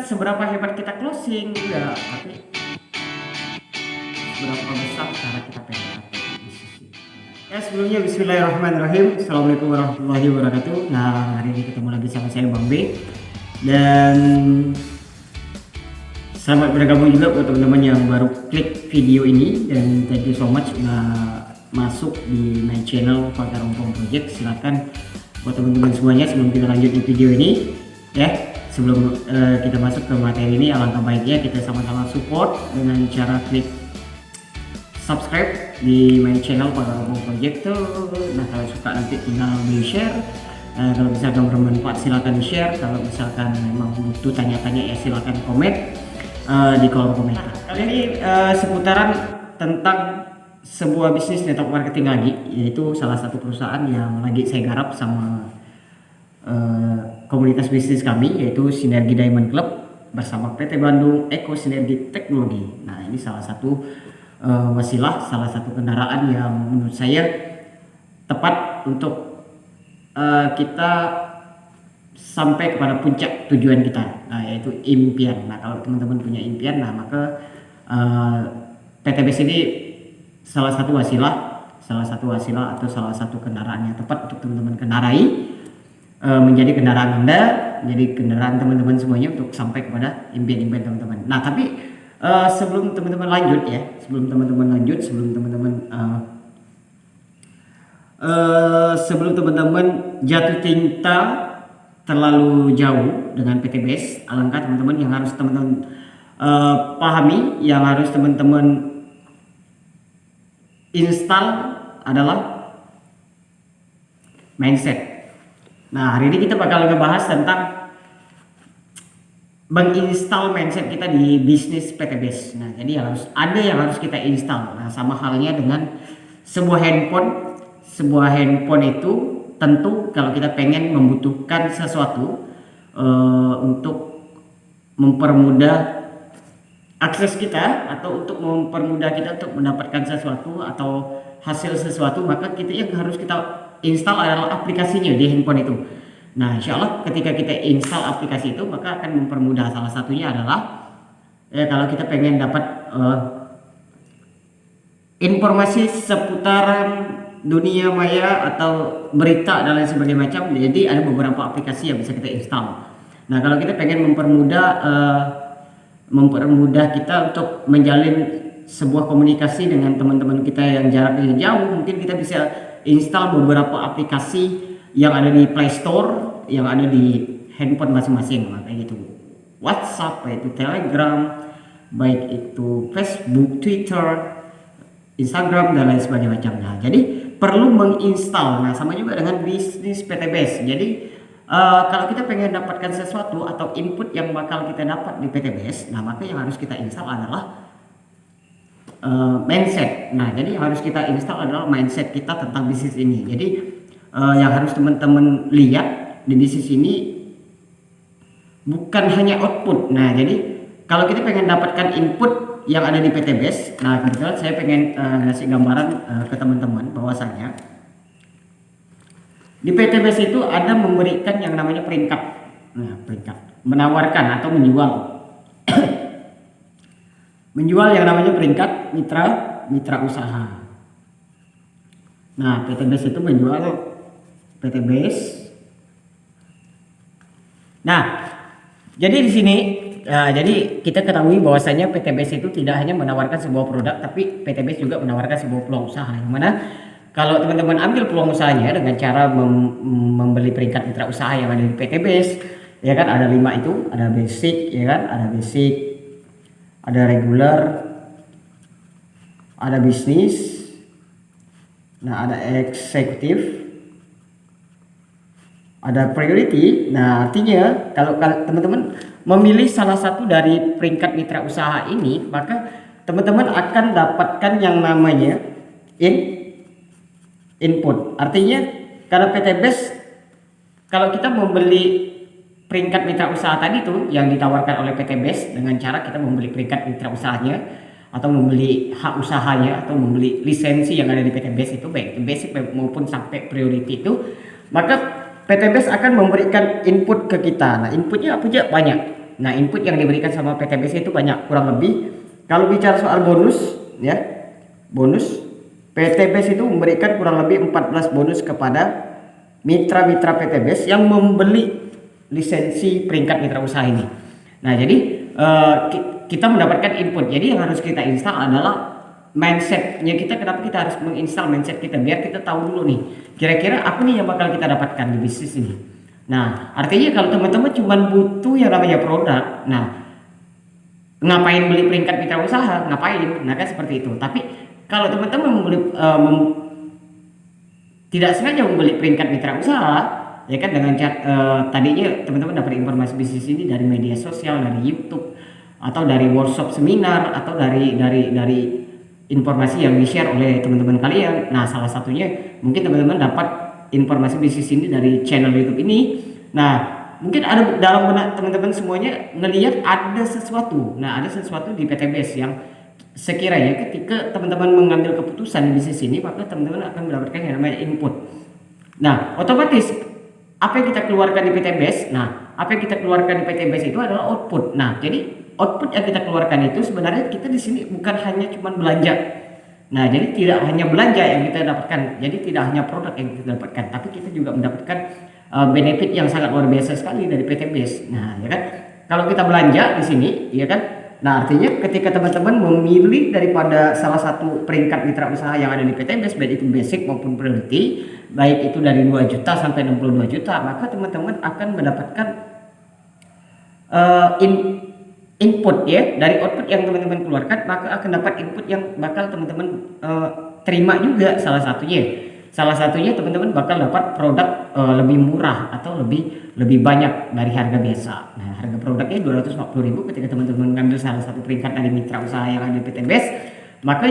seberapa hebat kita closing ya, tapi seberapa besar cara kita penetrasi di sisi. Ya sebelumnya Bismillahirrahmanirrahim. Assalamualaikum warahmatullahi wabarakatuh. Nah hari ini ketemu lagi sama saya Bang B, dan selamat bergabung juga buat teman-teman yang baru klik video ini, dan thank you so much udah masuk di my channel Pakar Ompong Project. Silakan buat teman-teman semuanya, sebelum kita lanjut di video ini ya, sebelum kita masuk ke materi ini, alangkah baiknya kita sama-sama support dengan cara klik subscribe di my channel Pakar Ompong Project tuh. Nah kalau suka nanti tinggal di share. Kalau misalkan bermanfaat silakan di share. Kalau misalkan memang butuh tanya-tanya ya silakan komen di kolom komentar. Kali ini seputaran tentang sebuah bisnis network marketing lagi, yaitu salah satu perusahaan yang lagi saya garap sama komunitas bisnis kami, yaitu Sinergi Diamond Club bersama PT Bandung Eko Sinergi Teknologi. Nah ini salah satu wasilah, salah satu kendaraan yang menurut saya tepat untuk kita sampai kepada puncak tujuan kita, nah, yaitu impian. Nah kalau teman-teman punya impian, nah maka PTBS ini salah satu wasilah atau salah satu kendaraan yang tepat untuk teman-teman kendarai, menjadi kendaraan Anda, menjadi kendaraan teman-teman semuanya untuk sampai kepada impian-impian teman-teman. Nah tapi sebelum teman-teman lanjut ya, sebelum teman-teman jatuh cinta terlalu jauh dengan PTBS, alangkah teman-teman yang harus teman-teman pahami, yang harus teman-teman install adalah mindset. Nah hari ini kita bakal ngebahas tentang menginstal mindset kita di bisnis PTBS. Nah jadi yang harus kita install. Nah sama halnya dengan sebuah handphone. Sebuah handphone itu tentu kalau kita pengen membutuhkan sesuatu untuk mempermudah akses kita, atau untuk mempermudah kita untuk mendapatkan sesuatu atau hasil sesuatu, maka yang harus kita install adalah aplikasinya di handphone itu. Nah insya Allah ketika kita install aplikasi itu, maka akan mempermudah. Salah satunya adalah kalau kita pengen dapat informasi seputaran dunia maya atau berita dan lain sebagainya macam, jadi ada beberapa aplikasi yang bisa kita install. Nah kalau kita pengen mempermudah kita untuk menjalin sebuah komunikasi dengan teman-teman kita yang jaraknya jauh, mungkin kita bisa install beberapa aplikasi yang ada di Play Store, yang ada di handphone masing-masing. Kayak gitu, WhatsApp, yaitu Telegram, baik itu Facebook, Twitter, Instagram dan lain sebagainya macamnya. Jadi perlu menginstal. Nah sama juga dengan bisnis PTBS. Jadi kalau kita pengen dapatkan sesuatu atau input yang bakal kita dapat di PTBS, nah maka yang harus kita install adalah mindset. Nah jadi yang harus kita install adalah mindset kita tentang bisnis ini. Jadi yang harus teman-teman lihat di bisnis ini bukan hanya output. Nah jadi kalau kita pengen dapatkan input yang ada di PTBS, nah kebetulan saya pengen ngasih gambaran ke teman-teman bahwasanya di PTBS itu ada memberikan yang namanya peringkat. Nah peringkat menawarkan atau menjual menjual yang namanya peringkat mitra usaha. Nah PTBS itu menjual PTBS. Nah jadi di sini jadi kita ketahui bahwasanya PTBS itu tidak hanya menawarkan sebuah produk, tapi PTBS juga menawarkan sebuah peluang usaha, yang mana kalau teman-teman ambil peluang usahanya dengan cara membeli peringkat mitra usaha yang ada di PTBS, ya kan ada 5 itu, ada basic, ya kan, ada basic, ada regular, ada bisnis, nah ada eksekutif, ada priority. Nah artinya kalau teman-teman memilih salah satu dari peringkat mitra usaha ini, maka teman-teman akan dapatkan yang namanya input. Artinya kalau PTBS, kalau kita membeli peringkat mitra usaha tadi itu yang ditawarkan oleh PTBS dengan cara kita membeli peringkat mitra usahanya, atau membeli hak usahanya, atau membeli lisensi yang ada di PTBS itu, baik basic maupun sampai priority itu, maka PTBS akan memberikan input ke kita. Nah inputnya apa aja? Banyak. Nah, input yang diberikan sama PTBS itu banyak, kurang lebih kalau bicara soal bonus ya, bonus PTBS itu memberikan kurang lebih 14 bonus kepada mitra-mitra PTBS yang membeli lisensi peringkat mitra usaha ini. Nah, jadi kita mendapatkan input. Jadi yang harus kita install adalah mindsetnya kita. Kenapa kita harus menginstal mindset kita? Biar kita tahu dulu nih, kira-kira apa nih yang bakal kita dapatkan di bisnis ini. Nah, artinya kalau teman-teman cuma butuh yang namanya produk, nah ngapain beli peringkat mitra usaha? Ngapain? Nah kan seperti itu. Tapi kalau teman-teman tidak sengaja membeli peringkat mitra usaha, ya kan, dengan tadinya teman-teman dapat informasi bisnis ini dari media sosial, dari YouTube, atau dari workshop seminar, atau dari informasi yang di-share oleh teman-teman kalian. Nah, salah satunya mungkin teman-teman dapat informasi bisnis ini dari channel YouTube ini. Nah, mungkin ada dalam benak teman-teman semuanya ngelihat ada sesuatu. Nah, ada sesuatu di PTBS yang sekiranya ketika teman-teman mengambil keputusan di bisnis ini, maka teman-teman akan mendapatkan yang namanya input. Nah, otomatis apa yang kita keluarkan di PTBS, nah apa yang kita keluarkan di PTBS itu adalah output. Nah, jadi output yang kita keluarkan itu sebenarnya kita di sini bukan hanya cuma belanja. Nah, jadi tidak hanya belanja yang kita dapatkan, jadi tidak hanya produk yang kita dapatkan, tapi kita juga mendapatkan benefit yang sangat luar biasa sekali dari PTBS. Nah, ya kan, kalau kita belanja di sini, ya kan. Nah, artinya ketika teman-teman memilih daripada salah satu peringkat mitra usaha yang ada di PTBS, baik itu basic maupun priority, baik itu dari 2 juta sampai 62 juta, maka teman-teman akan mendapatkan input ya, dari output yang teman-teman keluarkan, maka akan dapat input yang bakal teman-teman terima juga. Salah satunya teman-teman bakal dapat produk lebih murah atau lebih banyak dari harga biasa. Nah, harga produknya 250.000 ketika teman-teman mengambil salah satu peringkat dari mitra usaha yang ada di PTBS, maka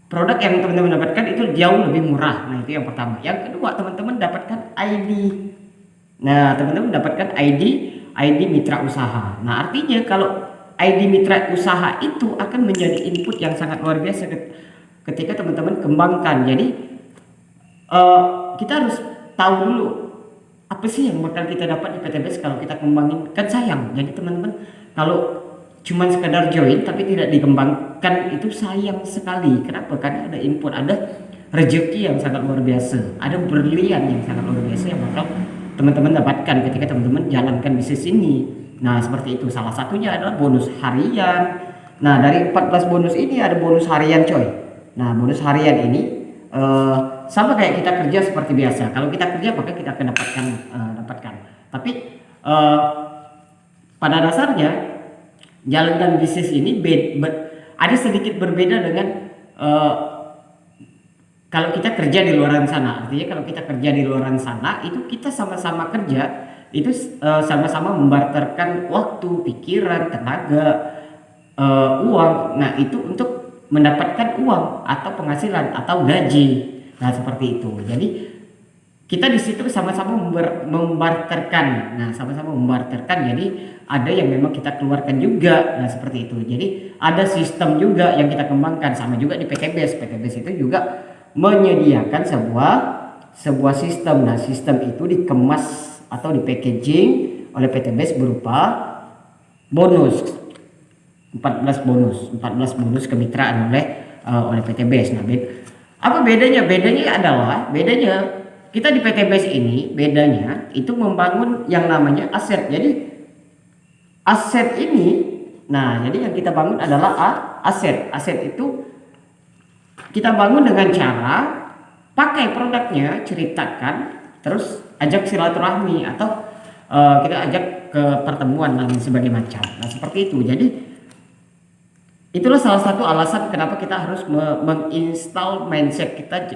produk yang teman-teman dapatkan itu jauh lebih murah. Nah, itu yang pertama. Yang kedua, teman-teman dapatkan ID. Nah, teman-teman dapatkan ID mitra usaha. Nah, artinya kalau ID mitra usaha itu akan menjadi input yang sangat luar biasa ketika teman-teman kembangkan. Jadi kita harus tahu dulu apa sih yang bakal kita dapat di PTBS kalau kita kembangin. Kan sayang. Jadi teman-teman kalau cuman sekadar join tapi tidak dikembangkan itu sayang sekali. Kenapa? Karena ada input, ada rezeki yang sangat luar biasa, ada berlian yang sangat luar biasa yang bakal teman-teman dapatkan ketika teman-teman jalankan bisnis ini. Nah, seperti itu. Salah satunya adalah bonus harian. Nah, dari 14 bonus ini ada bonus harian, coy. Nah, bonus harian ini sama kayak kita kerja seperti biasa. Kalau kita kerja maka kita akan dapatkan. Tapi pada dasarnya jalankan bisnis ini ada sedikit berbeda dengan kalau kita kerja di luar sana. Artinya kalau kita kerja di luar sana itu kita sama-sama kerja, itu sama-sama membarterkan waktu, pikiran, tenaga, uang. Nah, itu untuk mendapatkan uang atau penghasilan atau gaji. Nah, seperti itu. Jadi kita di situ sama-sama membarterkan. Nah, sama-sama membarterkan. Jadi ada yang memang kita keluarkan juga. Nah, seperti itu. Jadi ada sistem juga yang kita kembangkan, sama juga di PTBS. PTBS itu juga menyediakan sebuah sistem. Nah, sistem itu dikemas atau di packaging oleh PTBS berupa bonus. 14 bonus kemitraan oleh PTBS. Nah, apa bedanya? Bedanya kita di PTBS ini bedanya itu membangun yang namanya aset. Jadi aset ini, nah jadi yang kita bangun adalah aset. Aset itu kita bangun dengan cara pakai produknya, ceritakan, terus ajak silaturahmi atau kita ajak ke pertemuan dan sebagainya macam. Nah, seperti itu. Jadi itulah salah satu alasan kenapa kita harus menginstal mindset kita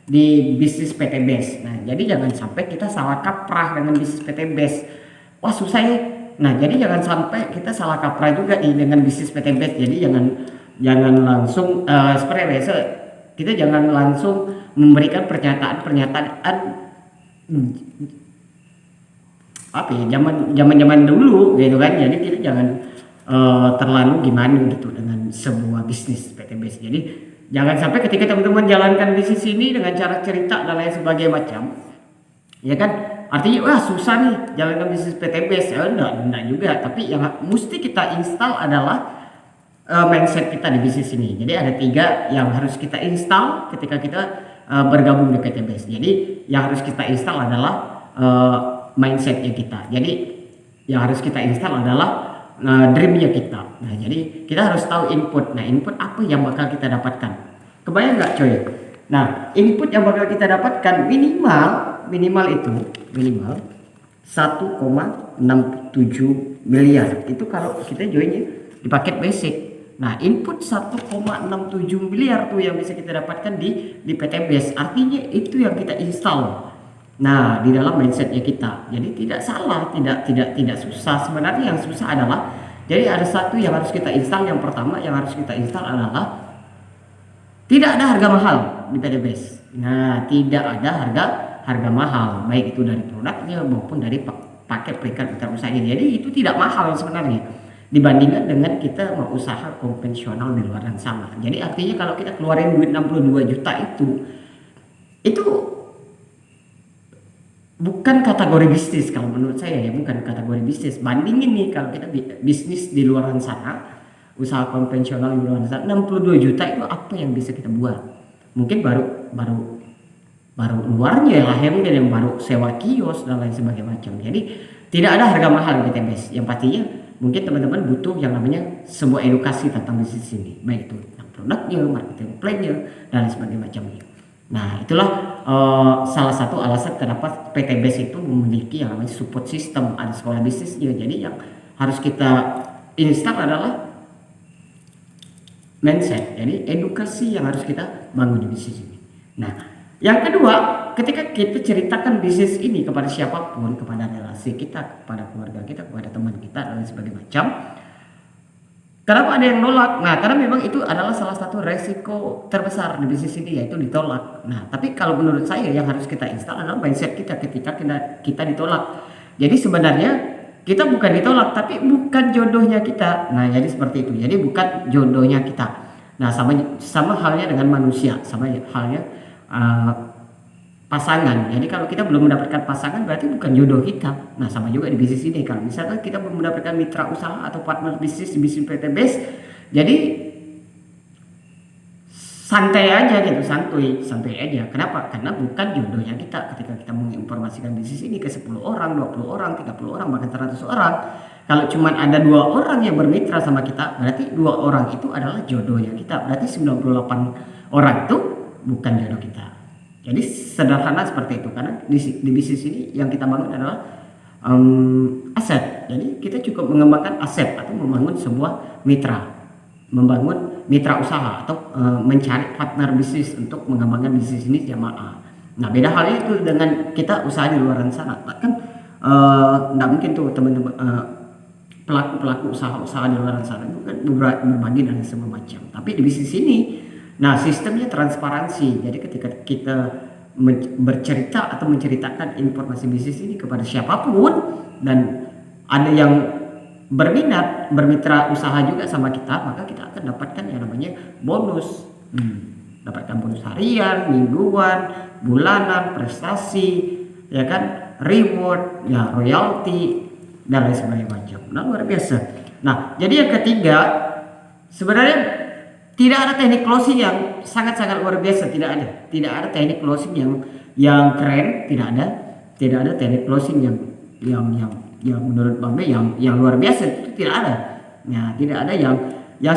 di bisnis PTBS. Nah, jadi jangan sampai kita salah kaprah dengan bisnis PTBS. Wah, susah ya. Nah, jadi jangan sampai kita salah kaprah juga dengan bisnis PTBS. Jadi jangan langsung seperti biasa, kita jangan langsung memberikan pernyataan apa ya, zaman dulu gitu kan. Jadi kita jangan terlalu gimana gitu dengan sebuah bisnis PTBS. Jadi jangan sampai ketika teman-teman jalankan bisnis ini dengan cara cerita dan lain sebagainya macam, ya kan, artinya wah susah nih jalankan bisnis PTBS. Enggak juga, tapi yang mesti kita install adalah mindset kita di bisnis ini. Jadi ada 3 yang harus kita install ketika kita bergabung di PTBS. Jadi yang harus kita install adalah mindsetnya kita. Jadi yang harus kita install adalah dreamnya kita. Nah, jadi kita harus tahu input. Nah, input apa yang bakal kita dapatkan? Kebayang nggak, coy? Nah, input yang bakal kita dapatkan minimal itu 1,67 miliar. Itu kalau kita joinnya di paket basic. Nah, input 1,67 miliar tuh yang bisa kita dapatkan di PTBS. Artinya itu yang kita install. Nah, di dalam mindsetnya kita. Jadi tidak salah, tidak susah. Sebenarnya yang susah adalah, jadi ada satu yang harus kita install. Yang pertama yang harus kita install adalah tidak ada harga mahal di PTBS. Nah, tidak ada harga mahal, baik itu dari produknya maupun dari paket peringkat mitra usahanya. Jadi itu tidak mahal sebenarnya dibandingkan dengan kita mau usaha konvensional di luar sana. Jadi artinya kalau kita keluarin duit 62 juta itu bukan kategori bisnis kalau menurut saya ya, bukan kategori bisnis. Bandingin nih kalau kita bisnis di luar sana, usaha konvensional di luar sana, 62 juta itu apa yang bisa kita buat? Mungkin baru luarnya lah ya, mungkin yang baru sewa kios dan lain sebagainya macam. Jadi tidak ada harga mahal di PTBS. Yang pastinya mungkin teman-teman butuh yang namanya sebuah edukasi tentang bisnis ini, baik itu tentang produknya, marketing plan-nya dan lain sebagainya macamnya. Nah, itulah salah satu alasan kenapa PTBS itu memiliki yang namanya support system, ada sekolah bisnisnya. Jadi yang harus kita install adalah mindset, jadi edukasi yang harus kita bangun di bisnis ini. Nah, yang kedua, ketika kita ceritakan bisnis ini kepada siapapun, kepada relasi kita, kepada keluarga kita, kepada teman kita dan sebagainya macam, kenapa ada yang nolak? Nah, karena memang itu adalah salah satu resiko terbesar di bisnis ini, yaitu ditolak. Nah, tapi kalau menurut saya yang harus kita install adalah mindset kita ketika kita ditolak. Jadi sebenarnya kita bukan ditolak, tapi bukan jodohnya kita. Nah, jadi seperti itu. Jadi bukan jodohnya kita. Nah, sama halnya dengan manusia, sama halnya pasangan. Jadi kalau kita belum mendapatkan pasangan berarti bukan jodoh kita. Nah, sama juga di bisnis ini. Kalau misalkan kita belum mendapatkan mitra usaha atau partner bisnis di bisnis PTBS, jadi santai aja gitu, santuy aja. Kenapa? Karena bukan jodohnya kita. Ketika kita menginformasikan bisnis ini ke 10 orang, 20 orang, 30 orang, bahkan 100 orang, kalau cuma ada 2 orang yang bermitra sama kita, berarti 2 orang itu adalah jodohnya kita. Berarti 98 orang itu bukan jodoh kita. Jadi sederhana seperti itu. Karena di bisnis ini yang kita bangun adalah aset. Jadi kita cukup mengembangkan aset atau membangun sebuah mitra, membangun mitra usaha atau mencari partner bisnis untuk mengembangkan bisnis ini jamaah. Nah, beda halnya itu dengan kita usaha di luar sana. Kan nggak mungkin tuh teman-teman pelaku usaha di luar sana itu kan berbagi dan semua macam. Tapi di bisnis ini, nah sistemnya transparansi. Jadi ketika kita bercerita atau menceritakan informasi bisnis ini kepada siapapun dan ada yang berminat bermitra usaha juga sama kita, maka kita akan dapatkan yang namanya bonus. Dapatkan bonus harian, mingguan, bulanan, prestasi, ya kan, reward, ya royalti dan lain sebagainya macam. Nah, luar biasa. Nah, jadi yang ketiga, sebenarnya tidak ada teknik closing yang sangat-sangat luar biasa, tidak ada teknik closing yang keren, tidak ada teknik closing yang menurut Bang B yang luar biasa, itu tidak ada. Nah, tidak ada yang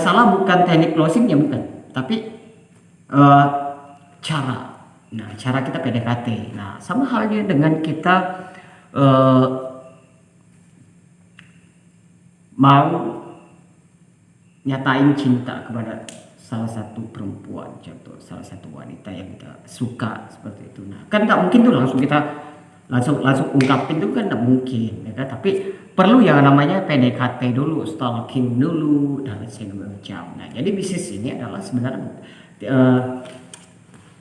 salah bukan teknik closingnya, bukan, tapi cara. Nah, cara kita PDKT. Nah, sama halnya dengan kita mau nyatain cinta kepada salah satu perempuan, contoh salah satu wanita yang kita suka seperti itu. Nah, kan nggak mungkin tuh langsung kita langsung ungkapin itu kan nggak mungkin, ya kan? Tapi perlu yang namanya PDKT dulu, stalking dulu dan segala macam. Nah, jadi bisnis ini adalah sebenarnya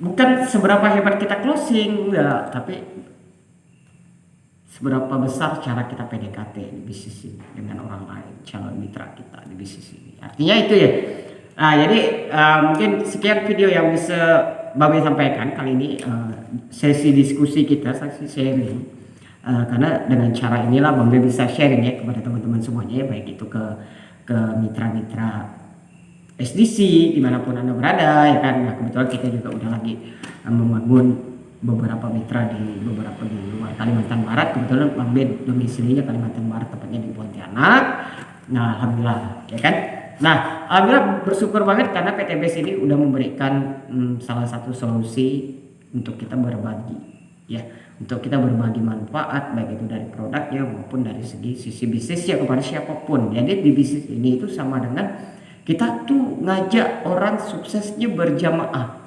bukan seberapa hebat kita closing, enggak, tapi seberapa besar cara kita PDKT di bisnis ini dengan orang lain, calon mitra kita di bisnis ini. Artinya itu ya. Nah, jadi mungkin sekian video yang bisa Babe sampaikan kali ini, sesi diskusi kita, sesi sharing Karena dengan cara inilah Bang Ben bisa sharing ya kepada teman-teman semuanya ya, baik itu ke mitra-mitra SDC dimanapun Anda berada ya kan. Nah, kebetulan kita juga udah lagi membangun beberapa mitra di beberapa di luar Kalimantan Barat. Kebetulan Bang Ben domisilinya Kalimantan Barat, tepatnya di Pontianak. Nah, alhamdulillah ya kan. Nah, alhamdulillah bersyukur banget karena PTBS ini udah memberikan salah satu solusi untuk kita berbagi ya, untuk kita berbagi manfaat baik itu dari produknya maupun dari sisi bisnisnya kepada siapapun. Jadi di bisnis ini itu sama dengan kita tuh ngajak orang suksesnya berjamaah.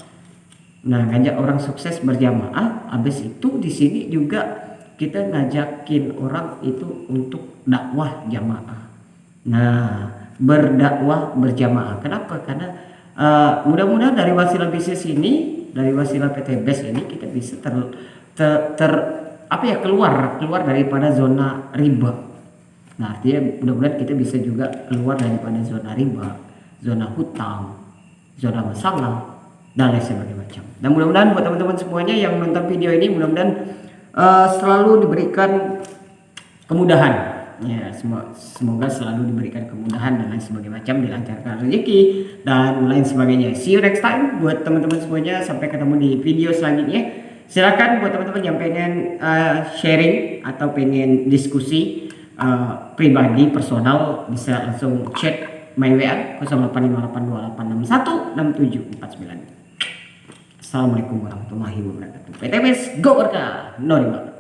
Nah, ngajak orang sukses berjamaah, habis itu di sini juga kita ngajakin orang itu untuk dakwah jamaah. Nah, berdakwah berjamaah. Kenapa? Karena mudah-mudahan dari wasilah bisnis ini, dari wasilah PTBS ini kita bisa keluar daripada zona riba. Nah, artinya mudah-mudahan kita bisa juga keluar daripada zona riba, zona hutang, zona masalah, dan lain sebagainya macam. Dan mudah-mudahan buat teman-teman semuanya yang menonton video ini, mudah-mudahan selalu diberikan kemudahan. Ya, semoga selalu diberikan kemudahan dan lain sebagainya macam, dilancarkan rezeki dan lain sebagainya. See you next time buat teman-teman semuanya, sampai ketemu di video selanjutnya. Silakan buat teman-teman yang pengen sharing atau pengen diskusi pribadi personal, bisa langsung chat my WA 085828616749. Assalamualaikum warahmatullahi wabarakatuh. PTBS Go Berkah, no riba.